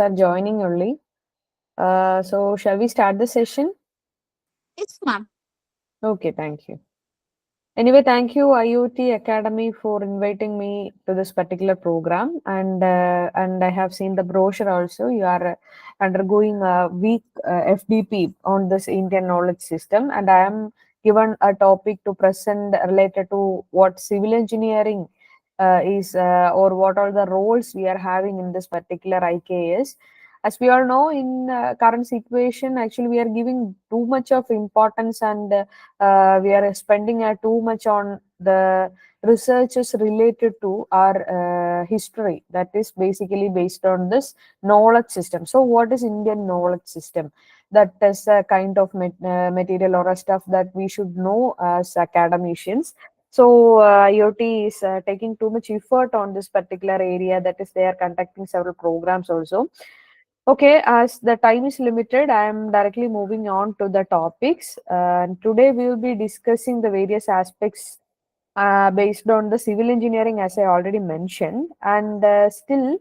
are joining only. So shall we start the session? Yes, ma'am. Okay, thank you. Anyway, thank you IoT Academy for inviting me to this particular program, and I have seen the brochure also. You are undergoing a week FDP on this Indian knowledge system, and I am given a topic to present related to what civil engineering is or what are the roles we are having in this particular IKS. As we all know, in current situation, actually we are giving too much of importance and we are spending too much on the researches related to our history, that is basically based on this knowledge system. So what is Indian knowledge system? That is a kind of material or a stuff that we should know as academicians. So IoT is taking too much effort on this particular area, that is they are conducting several programs also. Okay, as the time is limited, I am directly moving on to the topics. And today we will be discussing the various aspects based on the civil engineering, as I already mentioned. And still,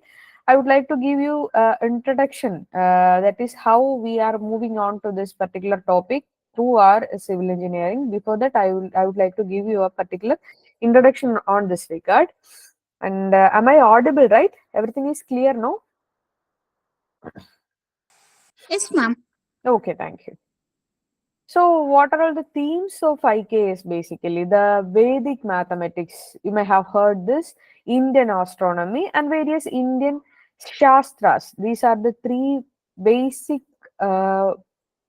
I would like to give you introduction. That is how we are moving on to this particular topic through our civil engineering. Before that, I would like to give you a particular introduction on this regard. And am I audible? Right? Everything is clear, no? Yes, ma'am. Okay, thank you. So, what are all the themes of IKS basically? The Vedic mathematics, you may have heard this, Indian astronomy, and various Indian Shastras. These are the three basic uh,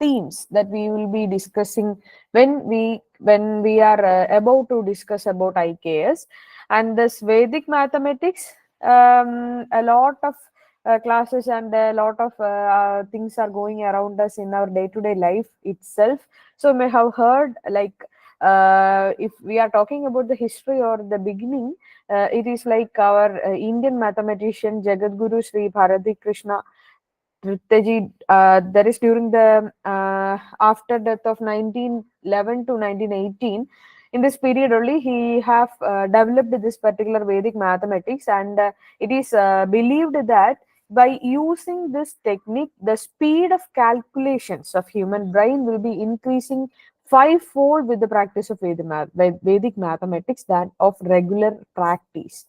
themes that we will be discussing when we are about to discuss about IKS. And this Vedic mathematics, a lot of classes and a lot of things are going around us in our day-to-day life itself. So you may have heard, like, if we are talking about the history or the beginning, it is like our Indian mathematician Jagadguru Sri Bharati Krishna Tritaji, that is during the after death of 1911 to 1918. In this period only, he have developed this particular Vedic mathematics, and it is believed that by using this technique, the speed of calculations of human brain will be increasing fivefold with the practice of Vedic mathematics than of regular practice.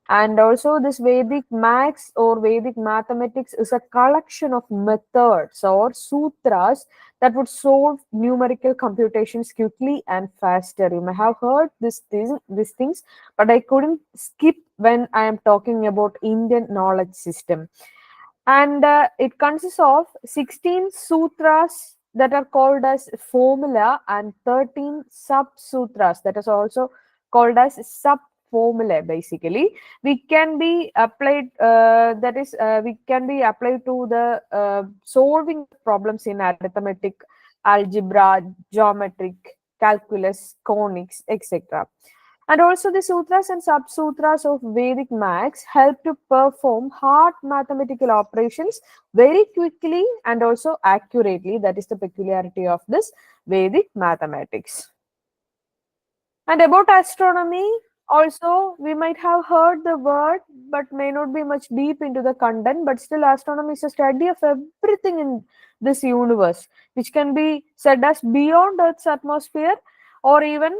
And also, this Vedic maths or Vedic mathematics is a collection of methods or sutras that would solve numerical computations quickly and faster. You may have heard these things, but I couldn't skip when I am talking about Indian knowledge system. And it consists of 16 sutras that are called as formula and 13 sub sutras that is also called as sub formula. Basically, we can be applied, that is we can be applied to the solving problems in arithmetic, algebra, geometric, calculus, conics, etc. And also, the sutras and sub sutras of Vedic maths help to perform hard mathematical operations very quickly and also accurately. That is the peculiarity of this Vedic mathematics. And about astronomy, also we might have heard the word but may not be much deep into the content. But still, astronomy is a study of everything in this universe, which can be said as beyond Earth's atmosphere, or even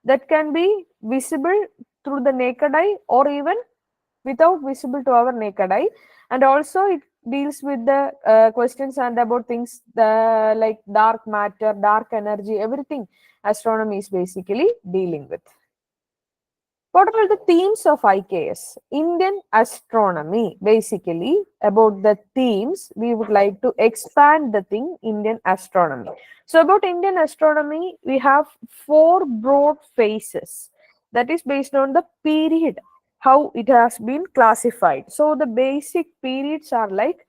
that can be visible through the naked eye or even without visible to our naked eye. And also it deals with the questions and about things like dark matter, dark energy, everything astronomy is basically dealing with. What are the themes of IKS? Indian astronomy. Basically, about the themes, we would like to expand the thing Indian astronomy. So, about Indian astronomy, we have four broad phases. That is based on the period, how it has been classified. So, the basic periods are like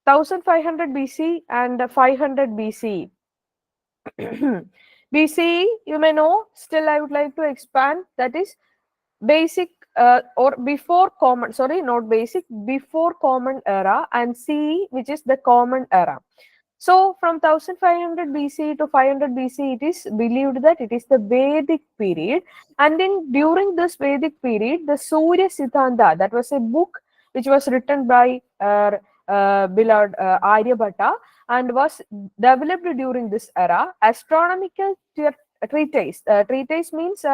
1500 BC and 500 BC. BCE, you may know, still I would like to expand, that is basic or before common, sorry, not basic, before common era, and CE, which is the common era. So from 1500 BC to 500 BC, it is believed that it is the Vedic period. And in during this Vedic period, the Surya Siddhanta, that was a book which was written by beloved Aryabhatta and was developed during this era. Astronomical treatise. Treatise means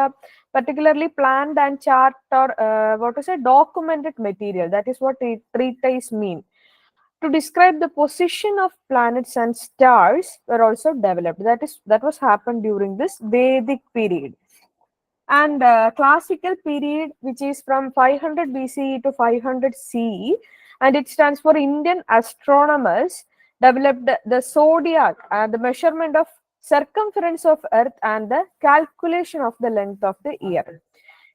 particularly planned and chart or what to say documented material. That is what treatise mean. To describe the position of planets and stars were also developed. That was happened during this Vedic period. And classical period, which is from 500 BCE to 500 CE, and it stands for Indian astronomers developed the zodiac, the measurement of circumference of Earth and the calculation of the length of the year.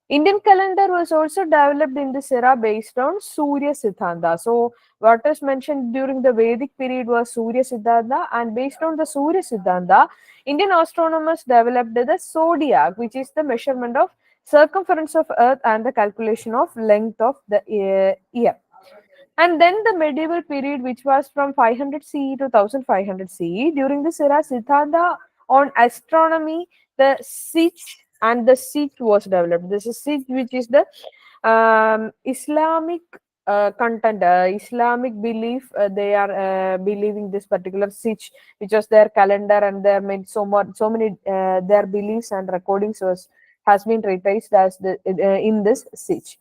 Indian calendar was also developed in this era based on Surya Siddhanta. So, what is mentioned during the Vedic period was Surya Siddhanta, and based on the Surya Siddhanta, Indian astronomers developed the zodiac, which is the measurement of circumference of Earth and the calculation of length of the year. And then the medieval period, which was from 500 CE to 1500 CE, during this era, Siddhanta on astronomy, the Sikh and the Sikh was developed. This is Sikh, which is the Islamic content, Islamic belief. They are believing this particular Sikh, which was their calendar, and they made so many their beliefs and recordings has been treated as in this Sikh.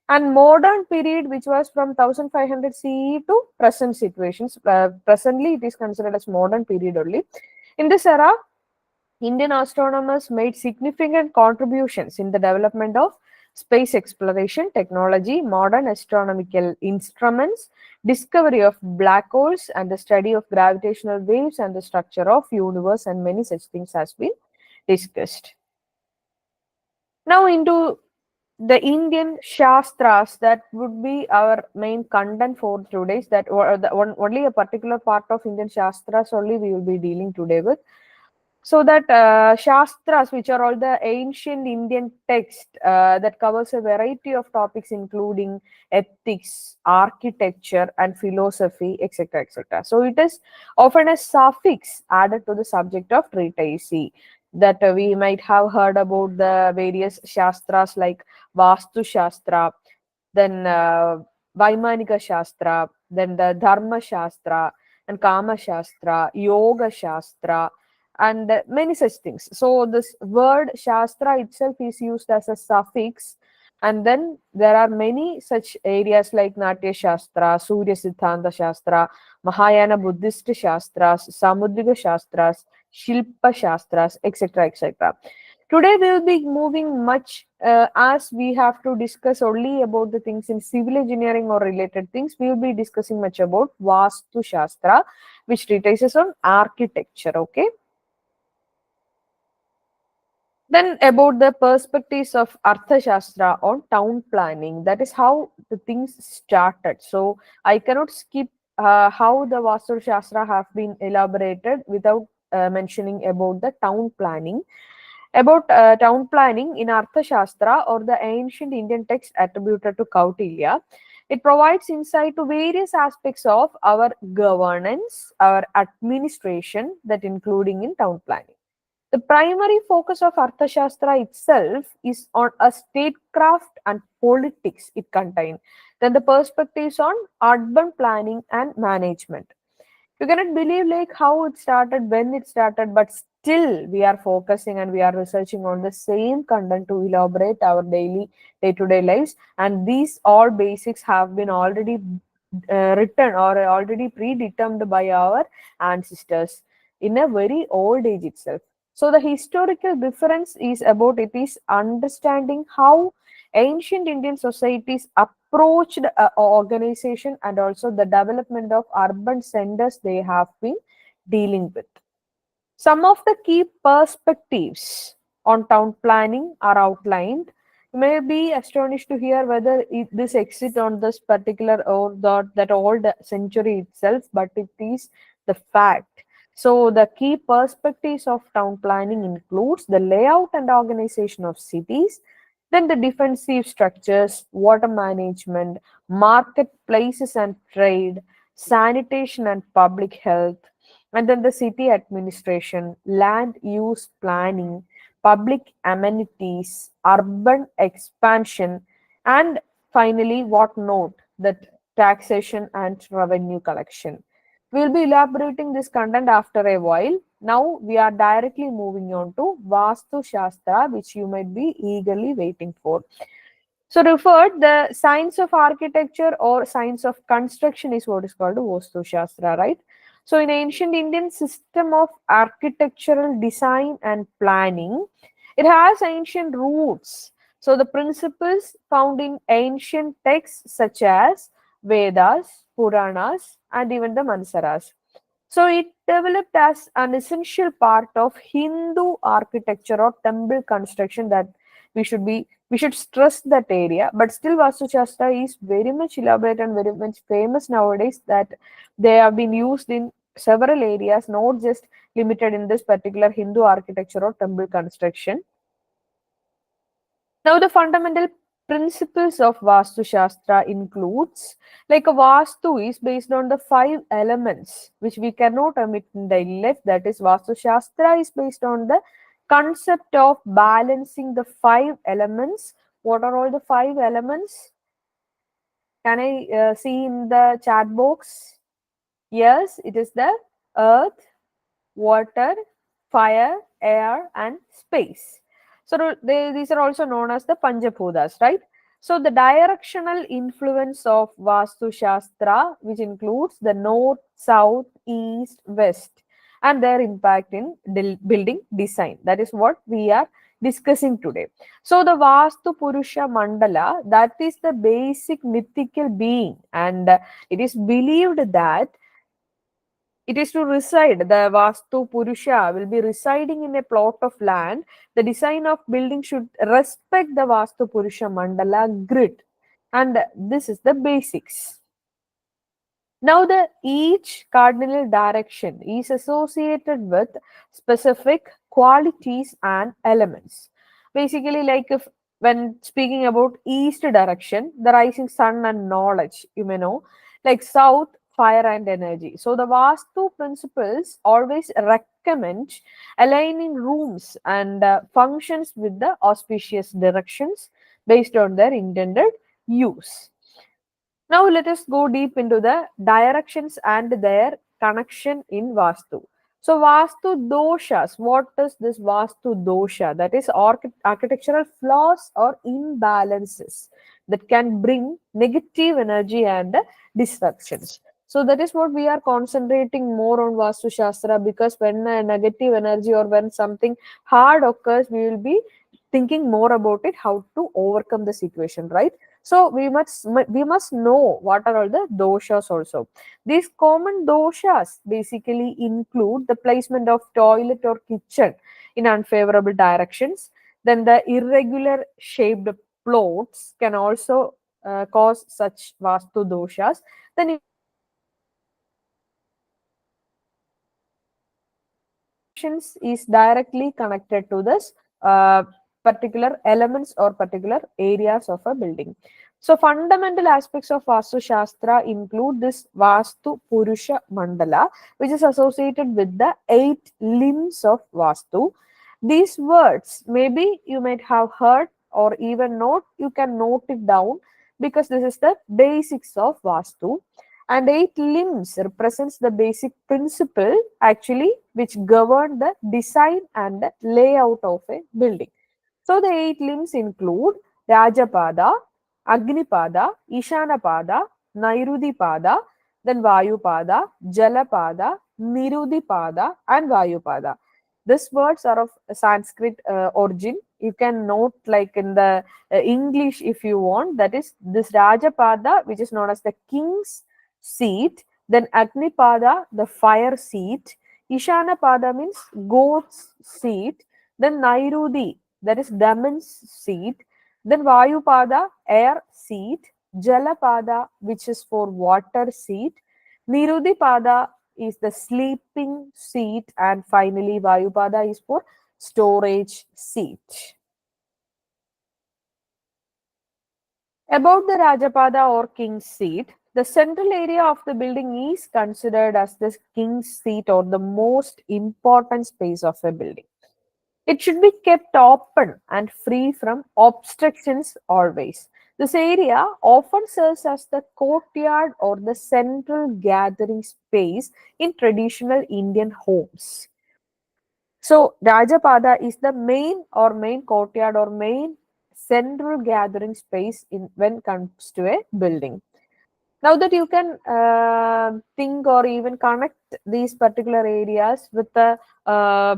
And modern period, which was from 1500 CE to present situations. Presently it is considered as modern period only. In this era, Indian astronomers made significant contributions in the development of space exploration technology, modern astronomical instruments, discovery of black holes, and the study of gravitational waves and the structure of universe, and many such things has been discussed. Now into the Indian Shastras, that would be our main content for today's, that or the only a particular part of Indian Shastras only we will be dealing today with. So that Shastras, which are all the ancient Indian text that covers a variety of topics including ethics, architecture, and philosophy, etc., etc. So it is often a suffix added to the subject of treatise, that we might have heard about the various Shastras like Vastu Shastra, then Vaimanika Shastra, then the Dharma Shastra, and Kama Shastra, Yoga Shastra, and many such things. So this word Shastra itself is used as a suffix, and then there are many such areas like Natya Shastra, Surya Siddhanta Shastra, Mahayana Buddhist Shastras, Samudriga Shastras, Shilpa Shastras, etc., etc. Today we will be moving much as we have to discuss only about the things in civil engineering or related things. We will be discussing much about Vastu Shastra, which treatises on architecture. Okay. Then about the perspectives of Arthashastra on town planning. That is how the things started. So I cannot skip how the Vastu Shastra have been elaborated without mentioning about the town planning. About town planning in Arthashastra, or the ancient Indian text attributed to Kautilya, it provides insight to various aspects of our governance, our administration, that including in town planning. The primary focus of Arthashastra itself is on a statecraft and politics it contains. Then the perspectives on urban planning and management. You cannot believe like how it started, when it started, but still we are focusing and we are researching on the same content to elaborate our daily day-to-day lives. And these all basics have been already written or already predetermined by our ancestors in a very old age itself. So the historical difference is about it is understanding how ancient Indian societies approached organization and also the development of urban centers they have been dealing with. Some of the key perspectives on town planning are outlined. You may be astonished to hear whether this exists on this particular or that old century itself, but it is the fact. So the key perspectives of town planning includes the layout and organization of cities, then the defensive structures, water management, marketplaces and trade, sanitation and public health, and then the city administration, land use planning, public amenities, urban expansion, and finally, what note? that taxation and revenue collection. We'll be elaborating this content after a while. Now we are directly moving on to Vastu Shastra, which you might be eagerly waiting for. So referred, the science of architecture or science of construction is what is called Vastu Shastra, right? So in ancient Indian system of architectural design and planning, it has ancient roots. So the principles found in ancient texts such as Vedas, Puranas, and even the Mansaras. So it developed as an essential part of Hindu architecture or temple construction that we should stress that area. But still Vastu Shastra is very much elaborate and very much famous nowadays that they have been used in several areas, not just limited in this particular Hindu architecture or temple construction. Now, the fundamental principles of Vastu Shastra includes like a Vastu is based on the five elements which we cannot omit in daily life. That is, Vastu Shastra is based on the concept of balancing the five elements. What are all the five elements? Can I see in the chat box? Yes, it is the earth, water, fire, air, and space. So these are also known as the Panjabhutas, right? So the directional influence of Vastu Shastra, which includes the north, south, east, west, and their impact in building design. That is what we are discussing today. So the Vastu Purusha Mandala, that is the basic mythical being, and it is believed that it is to reside. The Vastu Purusha will be residing in a plot of land. The design of building should respect the Vastu Purusha Mandala grid. And this is the basics. Now, the each cardinal direction is associated with specific qualities and elements. Basically, like if when speaking about east direction, the rising sun and knowledge, you may know, like south, fire and energy. So the Vastu principles always recommend aligning rooms and functions with the auspicious directions based on their intended use. Now let us go deep into the directions and their connection in Vastu. So Vastu doshas, what is this Vastu dosha? That is architectural flaws or imbalances that can bring negative energy and disruptions. So that is what we are concentrating more on Vastu Shastra, because when a negative energy or when something hard occurs, we will be thinking more about it, how to overcome the situation, right? So we must know what are all the doshas also. These common doshas basically include the placement of toilet or kitchen in unfavorable directions. Then the irregular shaped plots can also cause such vastu doshas. Then is directly connected to this particular elements or particular areas of a building. So fundamental aspects of Vastu Shastra include this Vastu Purusha Mandala, which is associated with the 8 limbs of Vastu. These words, maybe you might have heard or even note, you can note it down because this is the basics of Vastu. And 8 limbs represents the basic principle actually which govern the design and the layout of a building. So the 8 limbs include Rajapada, Agnipada, Ishanapada, Nairudipada, then Vayupada, Jalapada, Nirudipada, and Vayupada. These words are of Sanskrit origin. You can note like in the English if you want. That is this Rajapada, which is known as the king's seat. Then Agnipada, the fire seat. Ishanapada means goat's seat. Then Nairudi, that is Daman's seat. Then Vayupada, air seat. Jalapada, which is for water seat. Nirudipada is the sleeping seat. And finally, Vayupada is for storage seat. About the Rajapada or king's seat, the central area of the building is considered as the king's seat or the most important space of a building. It should be kept open and free from obstructions always. This area often serves as the courtyard or the central gathering space in traditional Indian homes. So Rajapada is the main courtyard or main central gathering space in when it comes to a building. Now that you can think or even connect these particular areas with the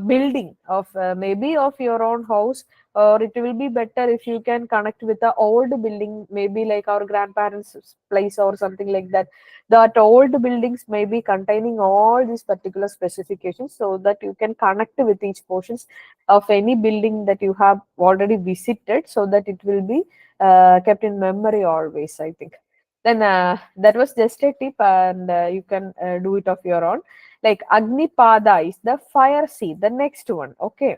building of maybe of your own house, or it will be better if you can connect with the old building, maybe like our grandparents' place or something like that. That old buildings may be containing all these particular specifications, so that you can connect with each portions of any building that you have already visited, so that it will be kept in memory always, I think. Then that was just a tip, and you can do it of your own. Like Agnipada is the fire seat, the next one. Okay.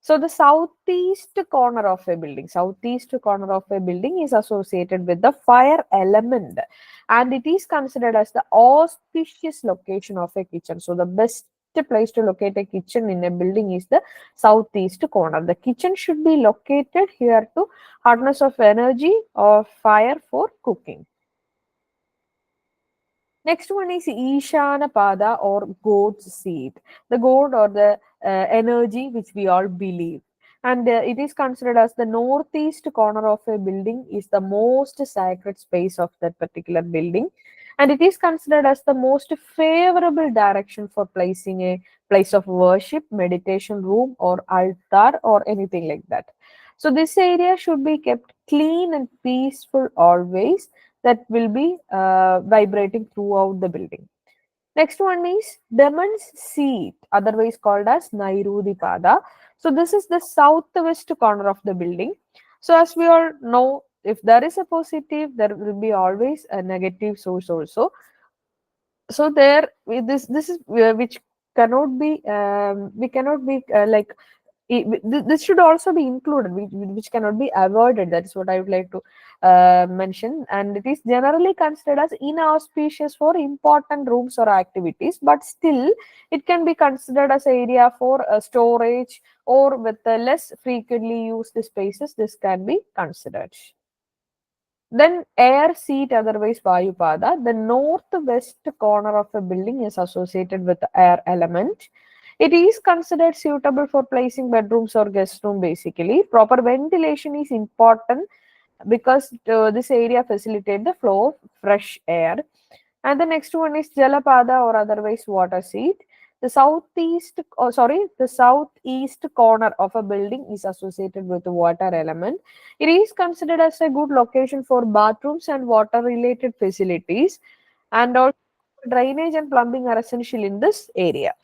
So the southeast corner of a building is associated with the fire element, and it is considered as the auspicious location of a kitchen. So the best place to locate a kitchen in a building is the southeast corner. The kitchen should be located here to harness of energy or fire for cooking. Next one is Ishana Pada or goat's seat, the goat or the energy which we all believe. And it is considered as the northeast corner of a building is the most sacred space of that particular building. And it is considered as the most favorable direction for placing a place of worship, meditation room, or altar, or anything like that. So, this area should be kept clean and peaceful always, that will be vibrating throughout the building. Next one is Demon's Seat, otherwise called as Nairudipada. So this is the southwest corner of the building. So as we all know, if there is a positive, there will be always a negative source also. So there, this is which cannot be we cannot be like this should also be included, which cannot be avoided. That is what I would like to mention. And it is generally considered as inauspicious for important rooms or activities, but still it can be considered as area for storage, or with less frequently used spaces, this can be considered. Then air seat, otherwise Vayupada, the northwest corner of a building is associated with the air element. It is considered suitable for placing bedrooms or guest room basically. Proper ventilation is important because this area facilitate the flow of fresh air. And the next one is Jalapada or otherwise water seat. The southeast corner of a building is associated with the water element. It is considered as a good location for bathrooms and water related facilities, and also drainage and plumbing are essential in this area.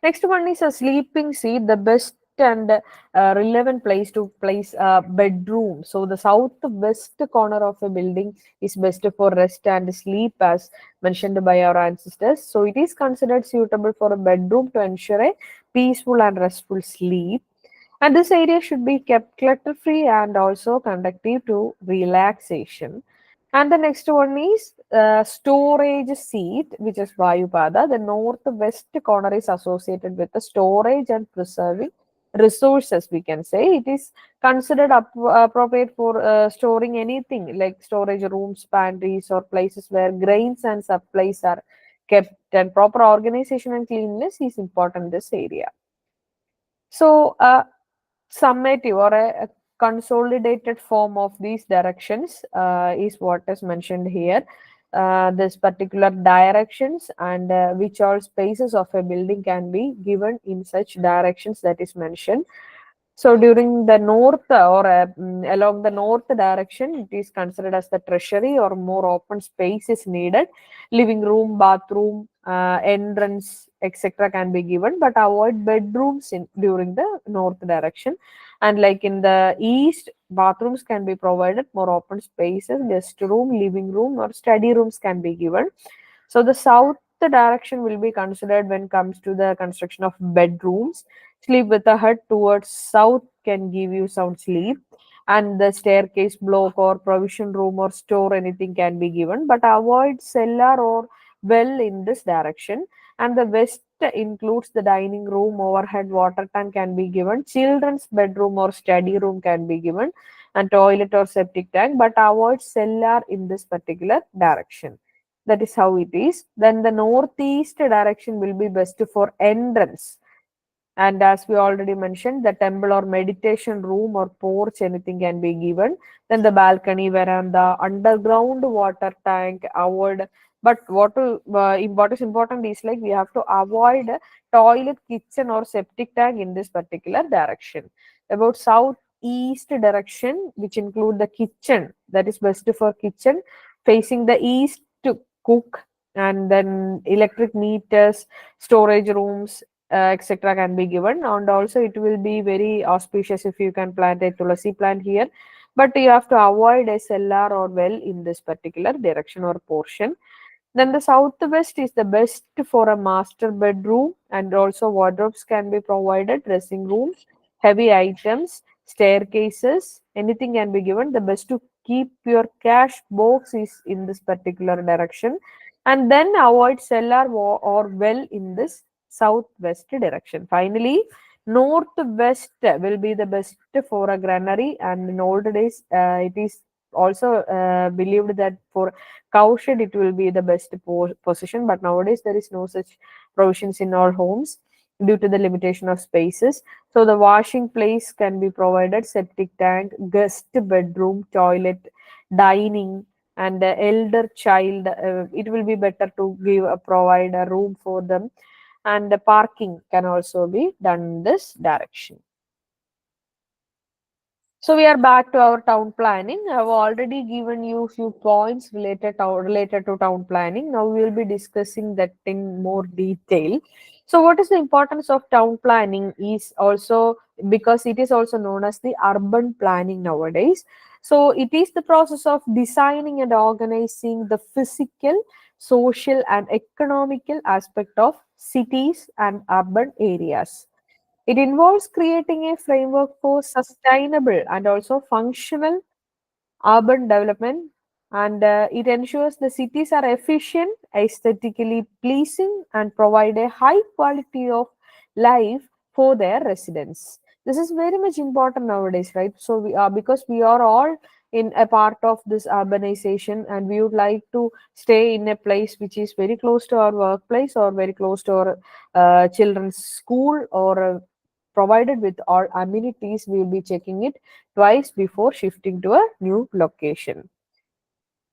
Next one is a sleeping seat, the best and relevant place to place a bedroom. So the southwest corner of a building is best for rest and sleep, as mentioned by our ancestors. So it is considered suitable for a bedroom to ensure a peaceful and restful sleep. And this area should be kept clutter free and also conducive to relaxation. And the next one is storage seat, which is Vayupada. The northwest corner is associated with the storage and preserving resources, we can say. It is considered appropriate for storing anything like storage rooms, pantries, or places where grains and supplies are kept. And proper organization and cleanliness is important in this area. So, summative or a consolidated form of these directions is what is mentioned here. This particular directions, and which all spaces of a building can be given in such directions that is mentioned. So during the north or along the north direction, it is considered as the treasury or more open space is needed. Living room, bathroom, entrance, etc. can be given, but avoid bedrooms in during the north direction. And like in the east, bathrooms can be provided, more open spaces, guest room, living room, or study rooms can be given. So the south direction will be considered when comes to the construction of bedrooms. Sleep with a head towards south can give you sound sleep, and the staircase block or provision room or store anything can be given, but avoid cellar or well in this direction. And the west includes the dining room, overhead water tank can be given, children's bedroom or study room can be given, and toilet or septic tank, but avoid cellar in this particular direction. That is how it is. Then the northeast direction will be best for entrance, and as we already mentioned, the temple or meditation room or porch, anything can be given. Then the balcony, veranda, underground water tank, avoid. But what is important is like we have to avoid toilet, kitchen, or septic tank in this particular direction. About southeast direction, which include the kitchen, that is best for kitchen, facing the east to cook, and then electric meters, storage rooms, etc. can be given, and also it will be very auspicious if you can plant a tulasi plant here, but you have to avoid a cellar or well in this particular direction or portion. Then the southwest is the best for a master bedroom, and also wardrobes can be provided, dressing rooms, heavy items, staircases, anything can be given. The best to keep your cash box is in this particular direction, and then avoid cellar or well in this southwest direction. Finally, northwest will be the best for a granary, and in old days it is also believed that for cowshed it will be the best position, but nowadays there is no such provisions in all homes due to the limitation of spaces. So the washing place can be provided, septic tank, guest bedroom, toilet, dining, and the elder child, it will be better to give provide a room for them, and the parking can also be done in this direction. So we are back to our town planning. I have already given you few points related to town planning. Now we will be discussing that in more detail. So what is the importance of town planning is also because it is also known as the urban planning nowadays. So it is the process of designing and organizing the physical, social, and economical aspect of cities and urban areas. It involves creating a framework for sustainable and also functional urban development, and it ensures the cities are efficient, aesthetically pleasing, and provide a high quality of life for their residents. This is very much important nowadays, right? So we are, because we are all in a part of this urbanization, and we would like to stay in a place which is very close to our workplace or very close to our children's school, or provided with all amenities. We will be checking it twice before shifting to a new location.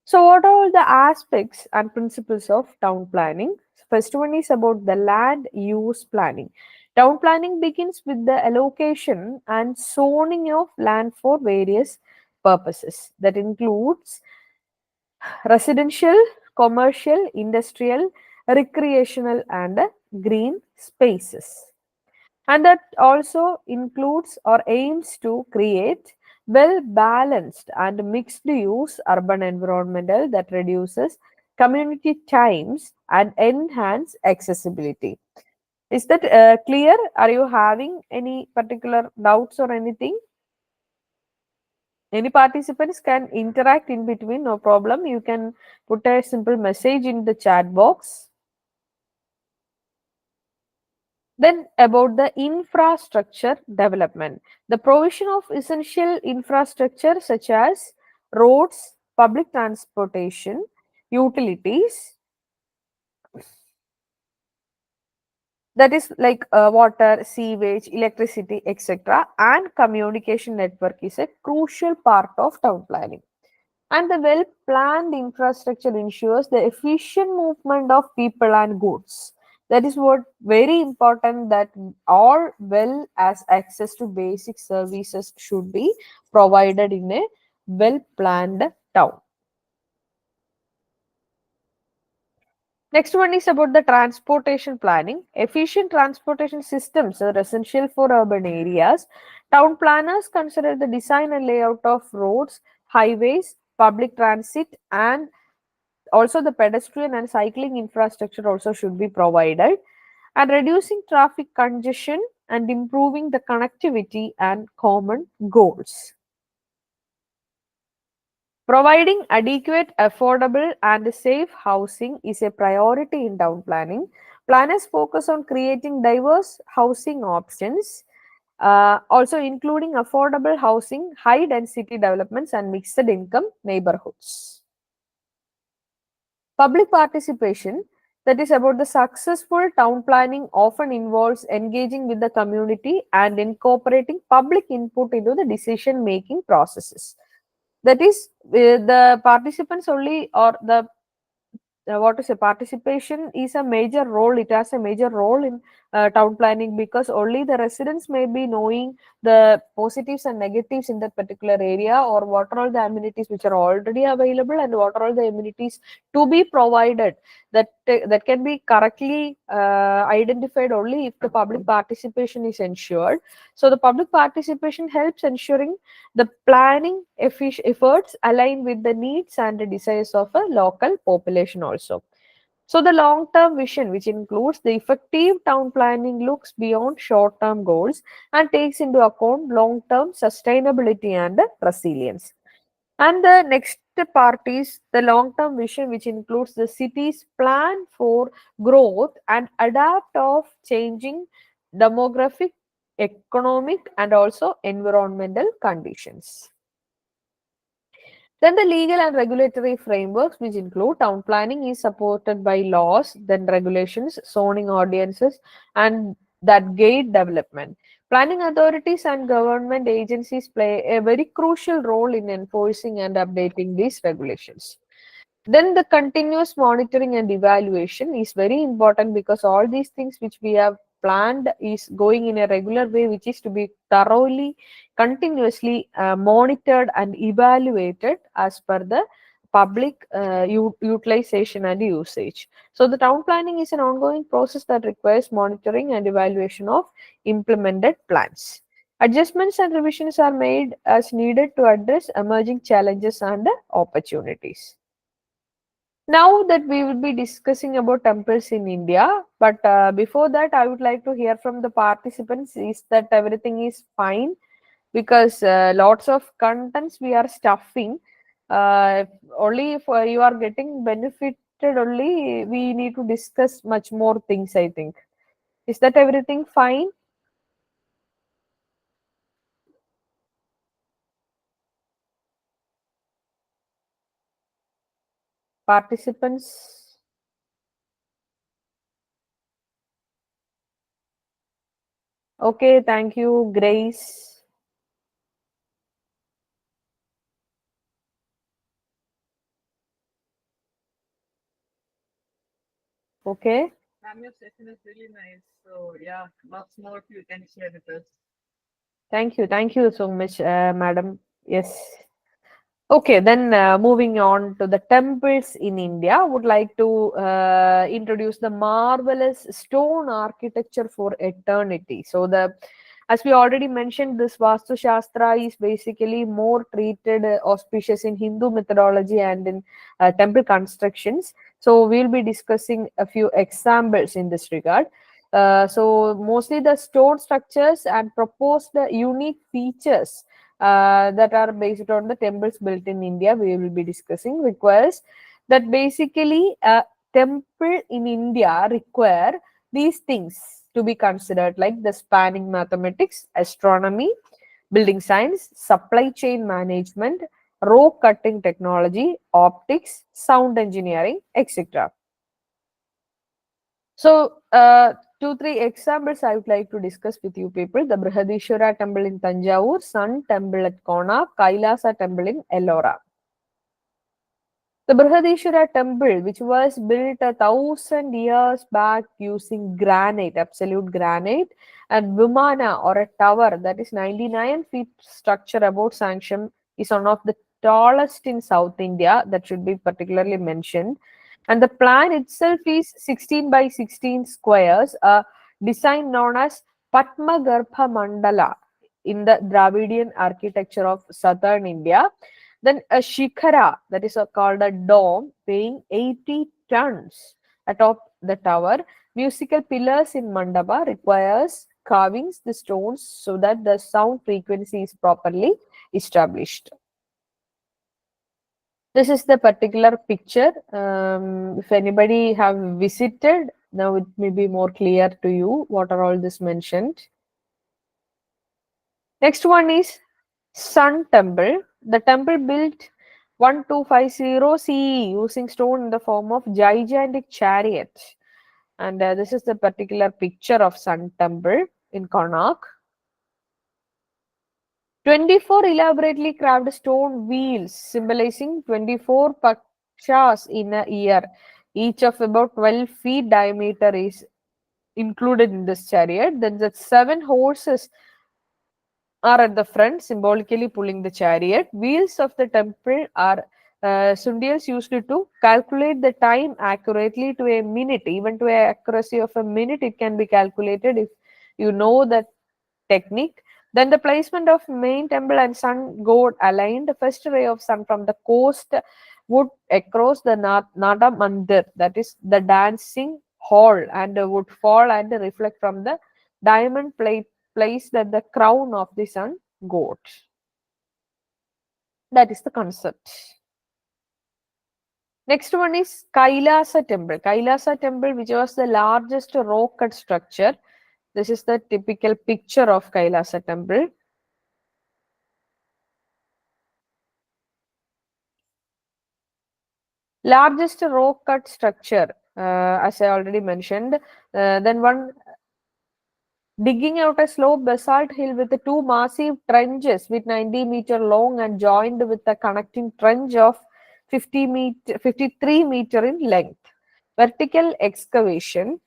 So, what are all the aspects and principles of town planning? First one is about the land use planning. Town planning begins with the allocation and zoning of land for various purposes. That includes residential, commercial, industrial, recreational, and green spaces, and that also includes or aims to create well balanced and mixed use urban environmental that reduces community times and enhance accessibility. Is that clear? Are you having any particular doubts or anything? Any participants can interact in between, no problem. You can put a simple message in the chat box. Then about the infrastructure development, the provision of essential infrastructure such as roads, public transportation, utilities, that is like water, sewage, electricity, etc., and communication network is a crucial part of town planning. And the well planned infrastructure ensures the efficient movement of people and goods. That is what very important, that all well as access to basic services should be provided in a well planned town. Next one is about the transportation planning. Efficient transportation systems are essential for urban areas. Town planners consider the design and layout of roads, highways, public transit, and also the pedestrian and cycling infrastructure also should be provided, and reducing traffic congestion and improving the connectivity and common goals. Providing adequate, affordable, and safe housing is a priority in town planning. Planners focus on creating diverse housing options Also including affordable housing, high density developments, and mixed income neighborhoods. Public participation, that is about the successful town planning, often involves engaging with the community and incorporating public input into the decision making processes. That is, the participants only, or the what to say, participation is a major role. It has a major role in town planning, because only the residents may be knowing the positives and negatives in that particular area, or what are all the amenities which are already available and what are all the amenities to be provided, that can be correctly identified only if the public participation is ensured. So the public participation helps ensuring the planning efforts align with the needs and the desires of a local population also. So the long-term vision, which includes the effective town planning, looks beyond short-term goals and takes into account long-term sustainability and resilience. And the next part is the long-term vision, which includes the city's plan for growth and adapt of changing demographic, economic, and also environmental conditions. Then the legal and regulatory frameworks, which include town planning, is supported by laws, then regulations, zoning ordinances, and that guide development. Planning authorities and government agencies play a very crucial role in enforcing and updating these regulations. Then the continuous monitoring and evaluation is very important, because all these things which we have planned is going in a regular way, which is to be thoroughly, continuously monitored and evaluated as per the public utilization and usage. So the town planning is an ongoing process that requires monitoring and evaluation of implemented plans. Adjustments and revisions are made as needed to address emerging challenges and opportunities. Now that we will be discussing about temples in India, but before that, I would like to hear from the participants, is that everything is fine, because lots of contents we are stuffing. Uh, Only if you are getting benefited, only we need to discuss much more things, I think. Is that everything fine? Participants? Okay, thank you, Grace. Okay. Ma'am, your session is really nice. So yeah, lots more you can share with us. Thank you. Thank you so much, madam. Yes. Okay, then moving on to the temples in India, would like to introduce the marvelous stone architecture for eternity. So as we already mentioned, this Vastu Shastra is basically more treated auspicious in Hindu methodology and in temple constructions. So we'll be discussing a few examples in this regard. So mostly the stone structures and proposed unique features that are based on the temples built in India, we will be discussing, requires that basically a temple in India require these things to be considered, like the spanning mathematics, astronomy, building science, supply chain management, rock cutting technology, optics, sound engineering, etc. So, two, three examples I would like to discuss with you people. The Brihadishwara temple in Tanjavur, Sun temple at Kona, Kailasa temple in Ellora. The Brihadishwara temple, which was built 1,000 years back using granite, absolute granite, and Vimana, or a tower that is 99 feet structure about sanction, is one of the tallest in South India. That should be particularly mentioned. And the plan itself is 16 by 16 squares, a design known as Patmagarbha Mandala in the Dravidian architecture of southern India. Then a shikhara, that is called a dome, weighing 80 tons atop the tower. Musical pillars in mandapa requires carvings the stones so that the sound frequency is properly established. This is the particular picture. If anybody have visited, now it may be more clear to you what are all this mentioned. Next one is Sun Temple. The temple built 1250 CE using stone in the form of gigantic chariot. And this is the particular picture of Sun Temple in Konark. 24 elaborately carved stone wheels symbolizing 24 pakshas in a year, each of about 12 feet diameter, is included in this chariot. Then the 7 horses are at the front, symbolically pulling the chariot. Wheels of the temple are sundials used to calculate the time accurately to a minute. Even to a accuracy of a minute, it can be calculated if you know that technique. Then the placement of main temple and sun god aligned. The first ray of sun from the coast would across the Nada Mandir, that is the dancing hall, and would fall and reflect from the diamond plate placed at the crown of the sun god. That is the concept. Next one is Kailasa temple. Kailasa temple, which was the largest rock cut structure. This is the typical picture of Kailasa temple. Largest rock cut structure, as I already mentioned. Then one digging out a slope basalt hill with the two massive trenches with 90-meter long and joined with a connecting trench of 53 meter in length. Vertical excavation.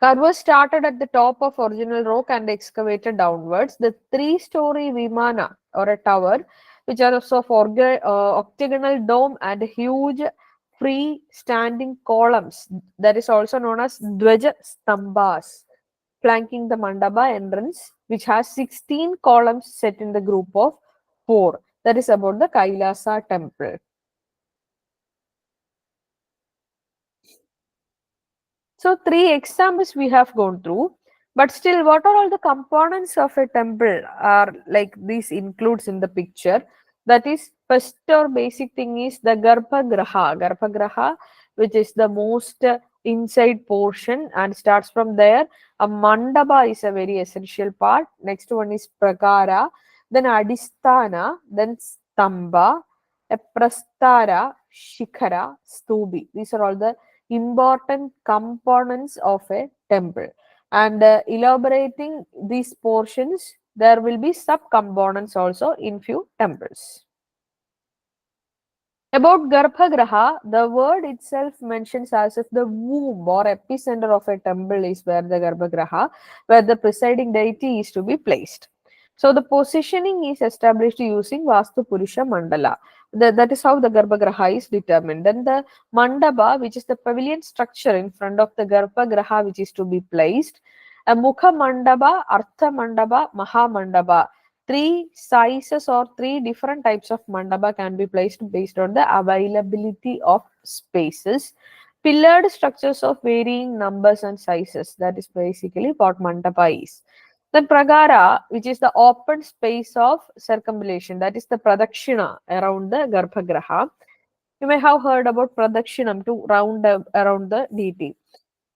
Carvers started at the top of original rock and excavated downwards. The three-story Vimana, or a tower, which are of octagonal dome and huge free-standing columns, that is also known as Dvaja Stambhas, flanking the Mandapa entrance, which has 16 columns set in the group of 4. That is about the Kailasa temple. So, 3 examples we have gone through, but still, what are all the components of a temple are like this includes in the picture? That is, first or basic thing is the Garbhagraha. Garbhagraha, which is the most inside portion and starts from there. A mandapa is a very essential part. Next one is Prakara, then Adisthana, then Stamba, a Prastara, Shikhara, Stubi. These are all the important components of a temple, and elaborating these portions, there will be sub components also in few temples. About Garbhagraha, the word itself mentions as if the womb or epicenter of a temple is where the Garbhagraha, where the presiding deity is to be placed. So the positioning is established using Vastu Purusha Mandala. That is how the Garbhagraha is determined. Then the Mandapa, which is the pavilion structure in front of the Garbhagraha, which is to be placed. A Mukha Mandapa, Artha Mandapa, Maha Mandapa. 3 sizes or 3 different types of mandapa can be placed based on the availability of spaces. Pillared structures of varying numbers and sizes. That is basically what mandapa is. Then pragara, which is the open space of circumambulation. That is the pradakshina around the garbhagraha. You may have heard about pradakshinam to round around the deity.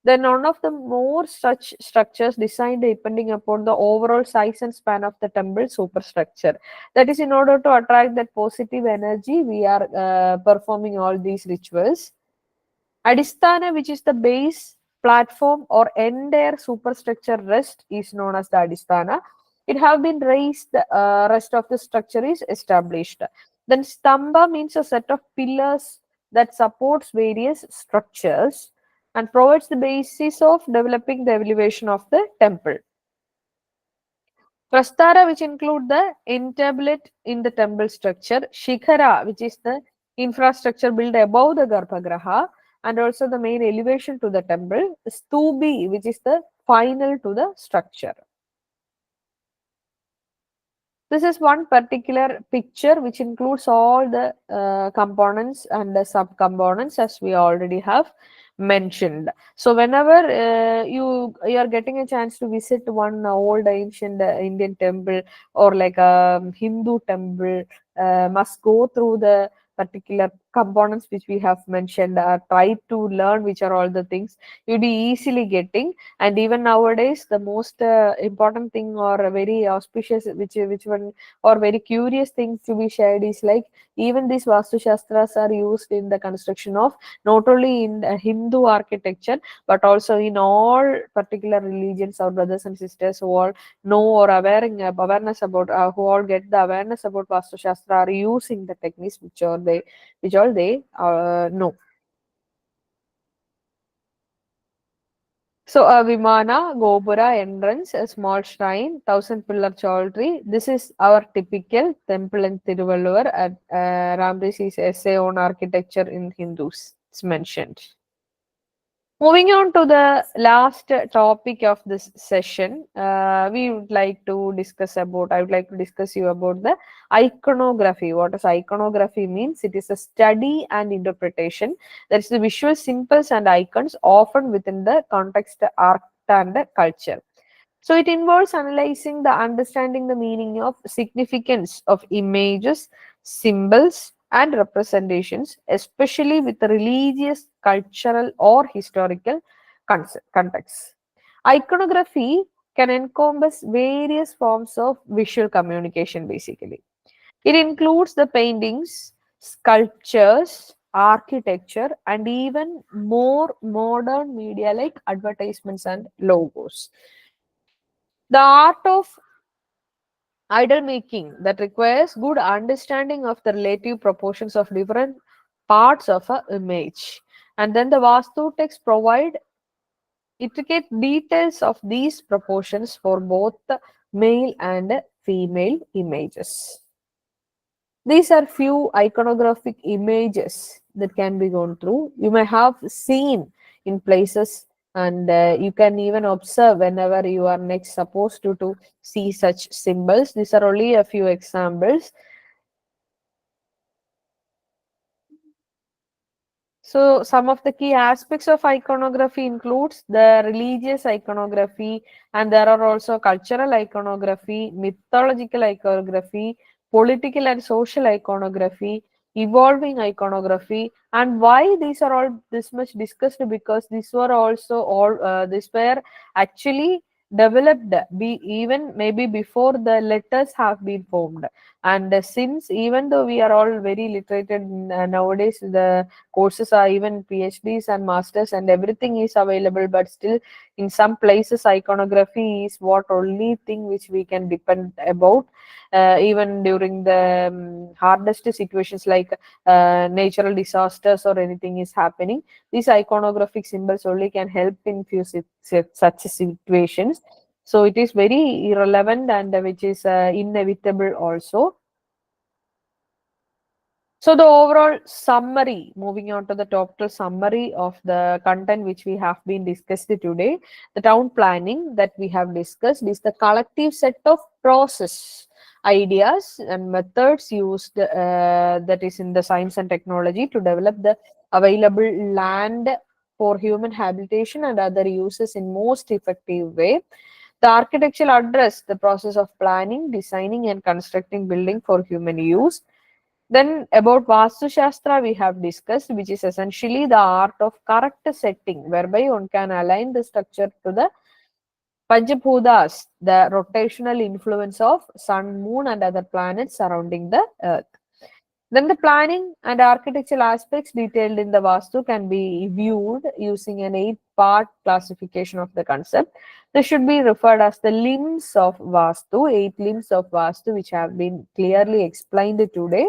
Then none of the more such structures designed depending upon the overall size and span of the temple superstructure. That is in order to attract that positive energy, we are performing all these rituals. Adisthana, which is the base platform or entire superstructure rest, is known as the Adisthana. It have been raised, rest of the structure is established. Then Stamba means a set of pillars that supports various structures and provides the basis of developing the elevation of the temple. Prastara, which include the entablet in the temple structure. Shikhara, which is the infrastructure built above the Garbhagraha and also the main elevation to the temple. Stubi, which is the final to the structure. This is one particular picture which includes all the components and the sub-components as we already have mentioned. So whenever you are getting a chance to visit one old ancient Indian temple or like a Hindu temple, must go through the particular components which we have mentioned, try to learn which are all the things you'll be easily getting. And even nowadays, the most important thing or a very auspicious, which one or very curious thing to be shared is like even these Vastu Shastras are used in the construction of not only in the Hindu architecture but also in all particular religions. Our brothers and sisters who all know or awareness about who all get the awareness about Vastu Shastra are using the techniques which all they know. So a Vimana, Gopura, entrance, a small shrine, thousand pillar choultry. This is our typical temple in Tiruvallur at Ramrish's essay on architecture in Hindus. It's mentioned. Moving on to the last topic of this session, we would like to discuss about. I would like to discuss you about the iconography. What does iconography means? It is a study and interpretation. That is the visual symbols and icons, often within the context of art and culture. So it involves analyzing the understanding the meaning of significance of images, symbols, and representations, especially with the religious, cultural, or historical contexts. Iconography can encompass various forms of visual communication, basically. It includes the paintings, sculptures, architecture, and even more modern media like advertisements and logos. The art of idol making that requires good understanding of the relative proportions of different parts of a image. And then the Vastu text provide intricate details of these proportions for both the male and female images. These are few iconographic images that can be gone through. You may have seen in places, and you can even observe whenever you are next supposed to see such symbols. These are only a few examples. So some of the key aspects of iconography includes the religious iconography, and there are also cultural iconography, mythological iconography, political and social iconography, evolving iconography. And why these are all this much discussed? Because these were also all these were actually developed be even maybe before the letters have been formed. And since even though we are all very literated nowadays, the courses are even PhDs and masters and everything is available, but still in some places iconography is what only thing which we can depend about, even during the hardest situations like natural disasters or anything is happening. These iconographic symbols only can help in few such situations. So it is very irrelevant and which is inevitable also. So the overall summary, moving on to the total summary of the content which we have been discussed today, the town planning that we have discussed is the collective set of process, ideas and methods used that is in the science and technology to develop the available land for human habitation and other uses in most effective way. The architectural address the process of planning, designing and constructing building for human use. Then about Vastu Shastra we have discussed, which is essentially the art of correct setting, whereby one can align the structure to the Panchbhutas, the rotational influence of sun, moon, and other planets surrounding the earth. Then the planning and architectural aspects detailed in the Vastu can be viewed using an 8-part classification of the concept. This should be referred as the limbs of Vastu, 8 limbs of Vastu, which have been clearly explained today.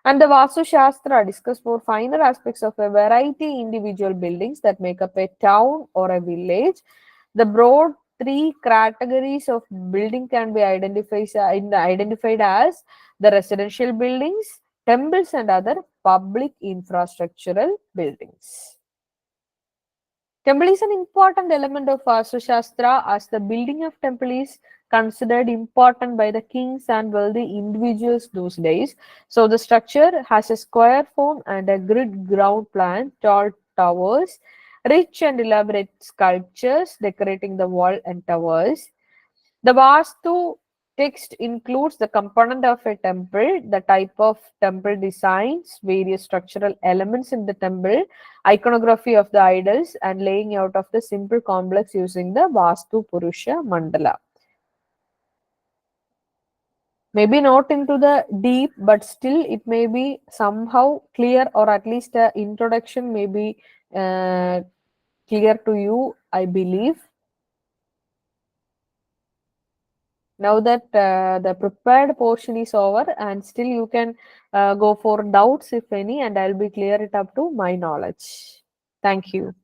And the Vastu Shastra discuss more finer aspects of a variety individual buildings that make up a town or a village. The broad 3 categories of building can be identified as the residential buildings, temples, and other public infrastructural buildings. Temple is an important element of Vastu Shastra as the building of temple is considered important by the kings and wealthy individuals those days. So the structure has a square form and a grid ground plan, tall towers, rich and elaborate sculptures decorating the wall and towers. The Vastu Text includes the component of a temple, the type of temple designs, various structural elements in the temple, iconography of the idols, and laying out of the simple complex using the Vastu Purusha Mandala. Maybe not into the deep, but still it may be somehow clear, or at least the introduction may be uh, clear to you, I believe. Now that the prepared portion is over, and still you can go for doubts if any, and I'll be clear it up to my knowledge. Thank you.